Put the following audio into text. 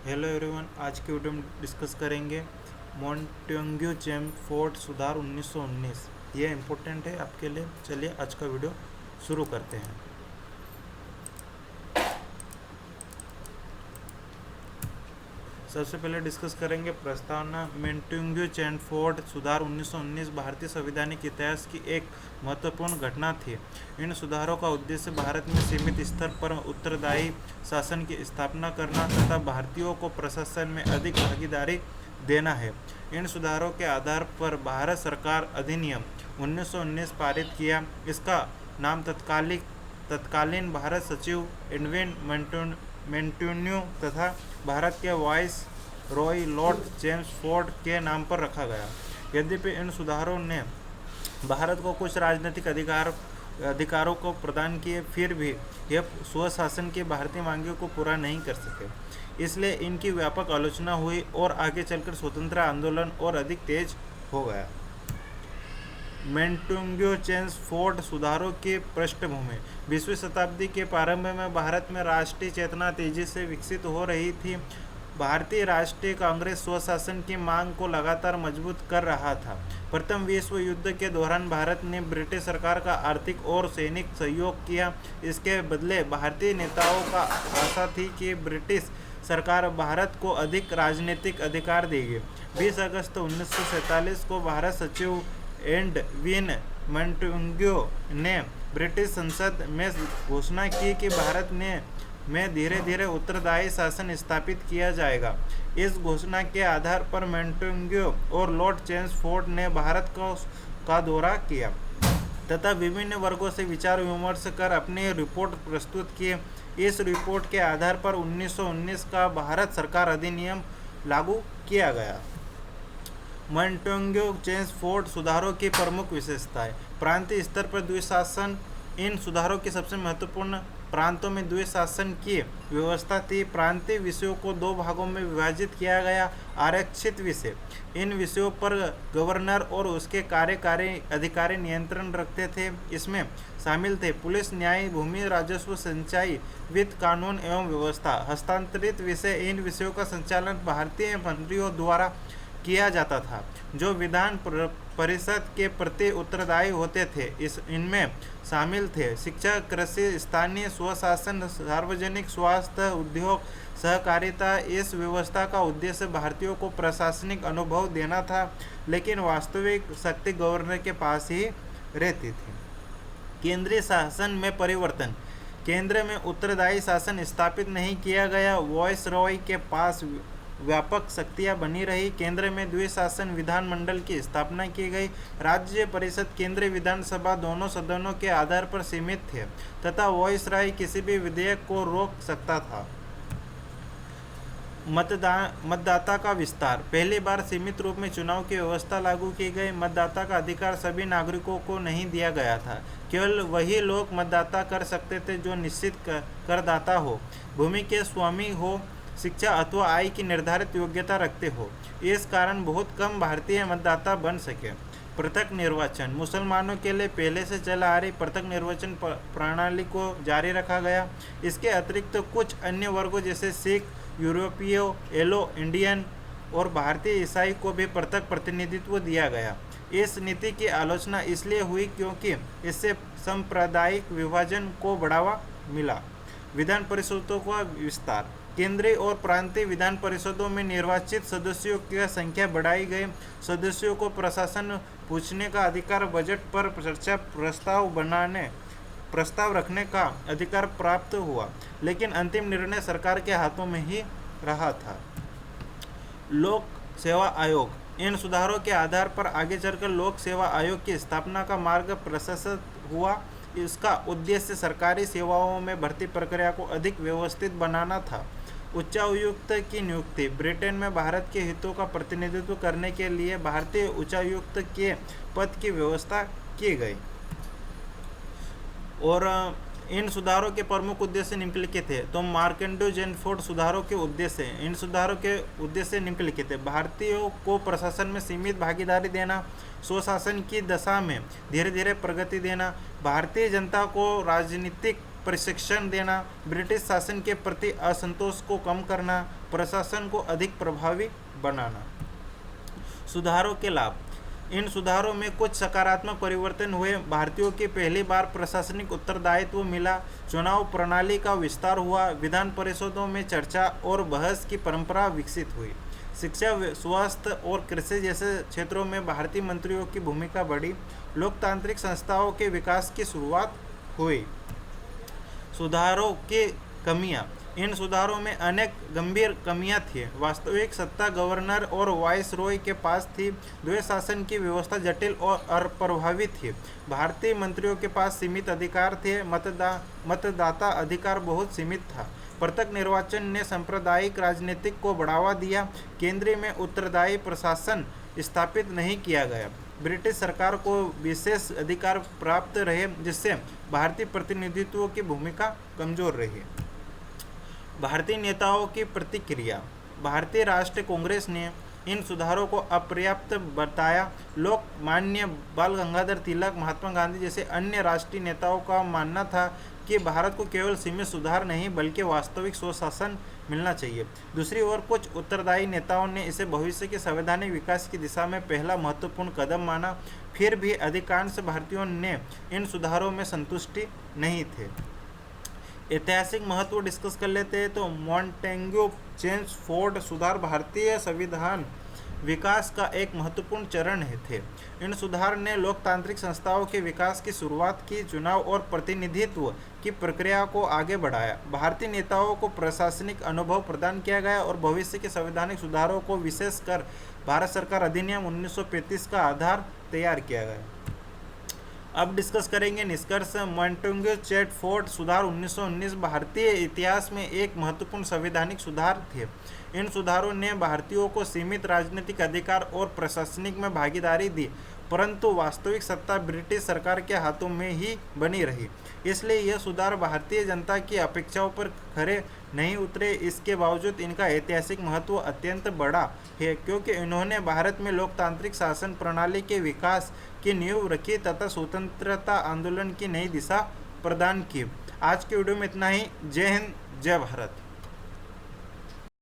Hello everyone, आज की video में डिस्कस करेंगे मोंटेग्यू चेमफोर्ड सुधार 1919। ये इम्पोर्टेंट है आपके लिए। चलिए आज का वीडियो शुरू करते हैं। सबसे पहले डिस्कस करेंगे प्रस्तावना। मोंटेग्यू चेमफोर्ड सुधार 1919 भारतीय संवैधानिक इतिहास की एक महत्वपूर्ण घटना थी। इन सुधारों का उद्देश्य भारत में सीमित स्तर पर उत्तरदायी शासन की स्थापना करना तथा भारतीयों को प्रशासन में अधिक भागीदारी देना है। इन सुधारों के आधार पर भारत सरकार अधिनियम 1919 पारित किया। इसका नाम तत्कालीन भारत सचिव एडविन मेंटोन्यू तथा भारत के वाइस रॉय लॉर्ड चेम्सफोर्ड के नाम पर रखा गया। यद्यपि इन सुधारों ने भारत को कुछ राजनीतिक अधिकारों को प्रदान किए, फिर भी यह स्वशासन की भारतीय मांगों को पूरा नहीं कर सके। इसलिए इनकी व्यापक आलोचना हुई और आगे चलकर स्वतंत्रता आंदोलन और अधिक तेज हो गया। मोंटेग्यू चेम्सफोर्ड सुधारों की पृष्ठभूमि। 20वीं शताब्दी के प्रारंभ में भारत में राष्ट्रीय चेतना तेजी से विकसित हो रही थी। भारतीय राष्ट्रीय कांग्रेस स्वशासन की मांग को लगातार मजबूत कर रहा था। प्रथम विश्व युद्ध के दौरान भारत ने ब्रिटिश सरकार का आर्थिक और सैनिक सहयोग किया। इसके बदले भारतीय नेताओं का आशा थी कि ब्रिटिश सरकार भारत को अधिक राजनीतिक अधिकार देगी। 20 अगस्त 1947 को भारत सचिव एडविन मेंटोन्यू ने ब्रिटिश संसद में घोषणा की कि भारत में धीरे धीरे उत्तरदायी शासन स्थापित किया जाएगा। इस घोषणा के आधार पर मोंटेग्यू और लॉर्ड चेम्सफोर्ड ने भारत का दौरा किया तथा विभिन्न वर्गों से विचार विमर्श कर अपनी रिपोर्ट प्रस्तुत की। इस रिपोर्ट के आधार पर 1919 का भारत सरकार अधिनियम लागू किया गया। मोंटेग्यू चेम्सफोर्ड सुधारों की प्रमुख विशेषताएं। प्रांतीय स्तर पर द्विशासन। इन सुधारों की सबसे महत्वपूर्ण प्रांतों में द्विशासन की व्यवस्था थी। प्रांतीय विषयों को दो भागों में विभाजित किया गया। आरक्षित विषय। इन विषयों पर गवर्नर और उसके कार्यकारी अधिकारी नियंत्रण रखते थे। इसमें शामिल थे पुलिस, न्याय, भूमि, राजस्व, सिंचाई, वित्त, कानून एवं व्यवस्था। हस्तांतरित विषय। इन विषयों का संचालन भारतीय मंत्रियों द्वारा किया जाता था, जो विधान परिषद के प्रति उत्तरदायी होते थे। इनमें शामिल थे शिक्षा, कृषि, स्थानीय स्वशासन, सार्वजनिक स्वास्थ्य, उद्योग, सहकारिता। इस व्यवस्था का उद्देश्य भारतीयों को प्रशासनिक अनुभव देना था, लेकिन वास्तविक शक्ति गवर्नर के पास ही रहती थी। केंद्रीय शासन में परिवर्तन। केंद्र में उत्तरदायी शासन स्थापित नहीं किया गया। वायसरॉय के पास व्यापक शक्तियां बनी रही। केंद्र में द्विशासन विधानमंडल की स्थापना की गई। राज्य परिषद, केंद्रीय विधानसभा दोनों सदनों के आधार पर सीमित थे तथा वायसरॉय किसी भी विधेयक को रोक सकता था। मतदाता का विस्तार। पहली बार सीमित रूप में चुनाव की व्यवस्था लागू की गई। मतदाता का अधिकार सभी नागरिकों को नहीं दिया गया था। केवल वही लोग मतदाता कर सकते थे जो निश्चित करदाता हो, भूमि के स्वामी हो, शिक्षा अथवा आय की निर्धारित योग्यता रखते हो। इस कारण बहुत कम भारतीय मतदाता बन सके। पृथक निर्वाचन। मुसलमानों के लिए पहले से चला आ रही पृथक निर्वाचन प्रणाली को जारी रखा गया। इसके अतिरिक्त कुछ अन्य वर्गों जैसे सिख, यूरोपीय, एलो इंडियन और भारतीय ईसाई को भी पृथक प्रतिनिधित्व दिया गया। इस नीति की आलोचना इसलिए हुई क्योंकि इससे सांप्रदायिक विभाजन को बढ़ावा मिला। विधान परिषदों का विस्तार। केंद्रीय और प्रांतीय विधान परिषदों में निर्वाचित सदस्यों की संख्या बढ़ाई गई। सदस्यों को प्रशासन पूछने का अधिकार, बजट पर चर्चा, प्रस्ताव रखने का अधिकार प्राप्त हुआ, लेकिन अंतिम निर्णय सरकार के हाथों में ही रहा था। लोक सेवा आयोग। इन सुधारों के आधार पर आगे चलकर लोक सेवा आयोग की स्थापना का मार्ग प्रशस्त हुआ। इसका उद्देश्य सरकारी सेवाओं में भर्ती प्रक्रिया को अधिक व्यवस्थित बनाना था। उच्चायुक्त की नियुक्ति। ब्रिटेन में भारत के हितों का प्रतिनिधित्व करने के लिए भारतीय उच्चायुक्त के पद की व्यवस्था की गई। और इन सुधारों के प्रमुख उद्देश्य निम्नलिखित थे। तो मोंटेग्यू चेम्सफोर्ड सुधारों के उद्देश्य। इन सुधारों के उद्देश्य निम्नलिखित थे। भारतीयों को प्रशासन में सीमित भागीदारी देना, स्वशासन की दशा में धीरे धीरे प्रगति देना, भारतीय जनता को राजनीतिक प्रशिक्षण देना, ब्रिटिश शासन के प्रति असंतोष को कम करना, प्रशासन को अधिक प्रभावी बनाना। सुधारों के लाभ। इन सुधारों में कुछ सकारात्मक परिवर्तन हुए। भारतीयों की पहली बार प्रशासनिक उत्तरदायित्व मिला, चुनाव प्रणाली का विस्तार हुआ, विधान परिषदों में चर्चा और बहस की परंपरा विकसित हुई। शिक्षा, स्वास्थ्य और कृषि जैसे क्षेत्रों में भारतीय मंत्रियों की भूमिका बढ़ी, लोकतांत्रिक संस्थाओं के विकास की शुरुआत हुई। सुधारों की कमियां। इन सुधारों में अनेक गंभीर कमियां थीं। वास्तविक सत्ता गवर्नर और वायसरॉय के पास थी। द्वैध शासन की व्यवस्था जटिल और अप्रभावी थी। भारतीय मंत्रियों के पास सीमित अधिकार थे। मतदाता अधिकार बहुत सीमित था। प्रत्यक्ष निर्वाचन ने सांप्रदायिक राजनीति को बढ़ावा दिया। केंद्र में उत्तरदायी प्रशासन स्थापित नहीं किया गया। ब्रिटिश सरकार को विशेष अधिकार प्राप्त रहे, जिससे भारतीय प्रतिनिधित्व की भूमिका कमजोर रही। भारतीय नेताओं की प्रतिक्रिया। भारतीय राष्ट्रीय कांग्रेस ने इन सुधारों को अपर्याप्त बताया। लोकमान्य बाल गंगाधर तिलक, महात्मा गांधी जैसे अन्य राष्ट्रीय नेताओं का मानना था कि भारत को केवल सीमित सुधार नहीं बल्कि वास्तविक स्वशासन मिलना चाहिए। दूसरी ओर कुछ उत्तरदायी नेताओं ने इसे भविष्य के संवैधानिक विकास की दिशा में पहला महत्वपूर्ण कदम माना। फिर भी अधिकांश भारतीयों ने इन सुधारों में संतुष्टि नहीं थे। ऐतिहासिक महत्व डिस्कस कर लेते हैं। तो मॉन्टेग्यू चेम्सफोर्ड सुधार भारतीय संविधान विकास का एक महत्वपूर्ण चरण थे। इन सुधार ने लोकतांत्रिक संस्थाओं के विकास की शुरुआत की, चुनाव और प्रतिनिधित्व की प्रक्रिया को आगे बढ़ाया। भारतीय नेताओं को प्रशासनिक अनुभव प्रदान किया गया और भविष्य के संवैधानिक सुधारों को विशेषकर भारत सरकार अधिनियम 1935 का आधार तैयार किया गया। अब डिस्कस करेंगे निष्कर्ष। मॉन्टेग्यू चेम्सफोर्ड सुधार 1919 भारतीय इतिहास में एक महत्वपूर्ण संवैधानिक सुधार थे। इन सुधारों ने भारतीयों को सीमित राजनीतिक अधिकार और प्रशासनिक में भागीदारी दी, परंतु वास्तविक सत्ता ब्रिटिश सरकार के हाथों में ही बनी रही। इसलिए यह सुधार भारतीय जनता की अपेक्षाओं पर खरे नहीं उतरे। इसके बावजूद इनका ऐतिहासिक महत्व अत्यंत बड़ा है, क्योंकि इन्होंने भारत में लोकतांत्रिक शासन प्रणाली के विकास की नींव रखी तथा स्वतंत्रता आंदोलन की नई दिशा प्रदान की। आज के वीडियो में इतना ही। जय हिंद, जय भारत।